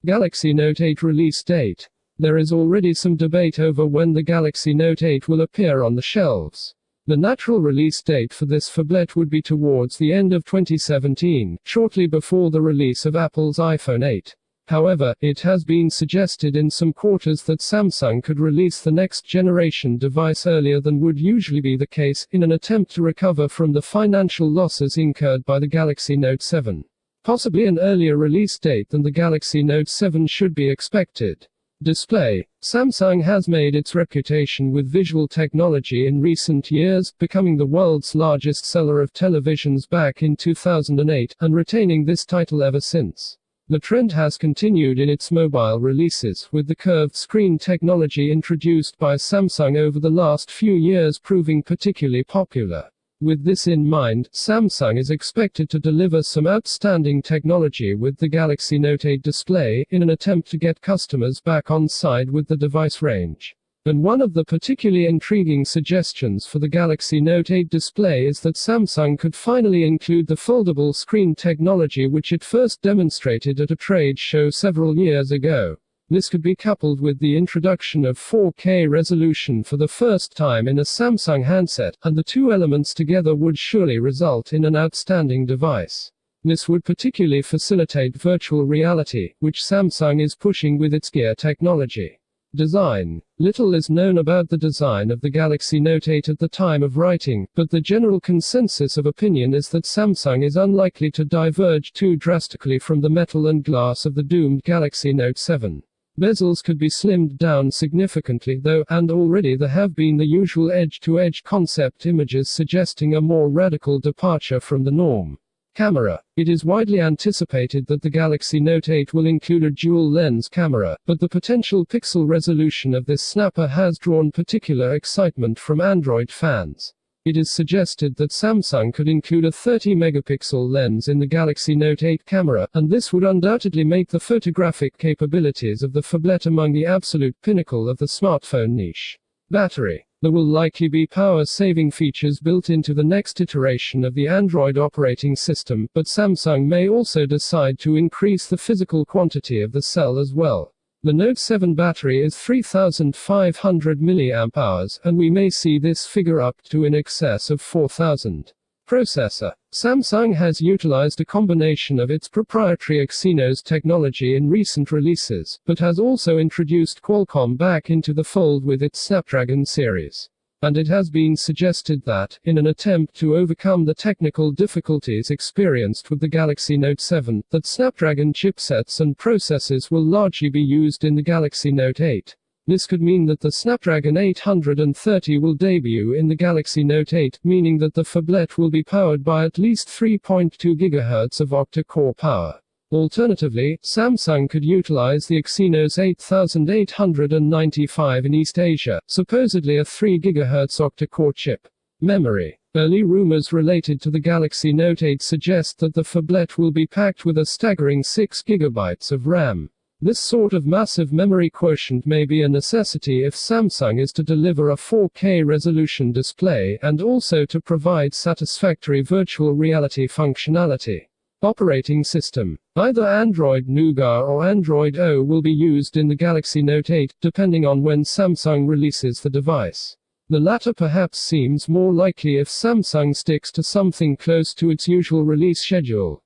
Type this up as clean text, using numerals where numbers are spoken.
Galaxy Note 8 release date. There is already some debate over when the Galaxy Note 8 will appear on the shelves. The natural release date for this phablet would be towards the end of 2017, shortly before the release of Apple's iPhone 8. However, it has been suggested in some quarters that Samsung could release the next generation device earlier than would usually be the case, in an attempt to recover from the financial losses incurred by the Galaxy Note 7. Possibly an earlier release date than the Galaxy Note 7 should be expected. Display. Samsung has made its reputation with visual technology in recent years, becoming the world's largest seller of televisions back in 2008, and retaining this title ever since. The trend has continued in its mobile releases, with the curved screen technology introduced by Samsung over the last few years proving particularly popular. With this in mind, Samsung is expected to deliver some outstanding technology with the Galaxy Note 8 display, in an attempt to get customers back on side with the device range. And one of the particularly intriguing suggestions for the Galaxy Note 8 display is that Samsung could finally include the foldable screen technology which it first demonstrated at a trade show several years ago. This could be coupled with the introduction of 4K resolution for the first time in a Samsung handset, and the two elements together would surely result in an outstanding device. This would particularly facilitate virtual reality, which Samsung is pushing with its Gear technology. Design. Little is known about the design of the Galaxy Note 8 at the time of writing, but the general consensus of opinion is that Samsung is unlikely to diverge too drastically from the metal and glass of the doomed Galaxy Note 7. Bezels could be slimmed down significantly though, and already there have been the usual edge-to-edge concept images suggesting a more radical departure from the norm. Camera. It is widely anticipated that the Galaxy Note 8 will include a dual-lens camera, but the potential pixel resolution of this snapper has drawn particular excitement from Android fans. It is suggested that Samsung could include a 30-megapixel lens in the Galaxy Note 8 camera, and this would undoubtedly make the photographic capabilities of the phablet among the absolute pinnacle of the smartphone niche. Battery. There will likely be power-saving features built into the next iteration of the Android operating system, but Samsung may also decide to increase the physical quantity of the cell as well. The Note 7 battery is 3,500 mAh, and we may see this figure up to in excess of 4,000. Processor. Samsung has utilized a combination of its proprietary Exynos technology in recent releases, but has also introduced Qualcomm back into the fold with its Snapdragon series. And it has been suggested that, in an attempt to overcome the technical difficulties experienced with the Galaxy Note 7, that Snapdragon chipsets and processors will largely be used in the Galaxy Note 8. This could mean that the Snapdragon 830 will debut in the Galaxy Note 8, meaning that the phablet will be powered by at least 3.2 GHz of octa-core power. Alternatively, Samsung could utilize the Exynos 8895 in East Asia, supposedly a 3 GHz octa-core chip. Memory. Early rumors related to the Galaxy Note 8 suggest that the phablet will be packed with a staggering 6 GB of RAM. This sort of massive memory quotient may be a necessity if Samsung is to deliver a 4K resolution display, and also to provide satisfactory virtual reality functionality. Operating system. Either Android Nougat or Android O will be used in the Galaxy Note 8, depending on when Samsung releases the device. The latter perhaps seems more likely if Samsung sticks to something close to its usual release schedule.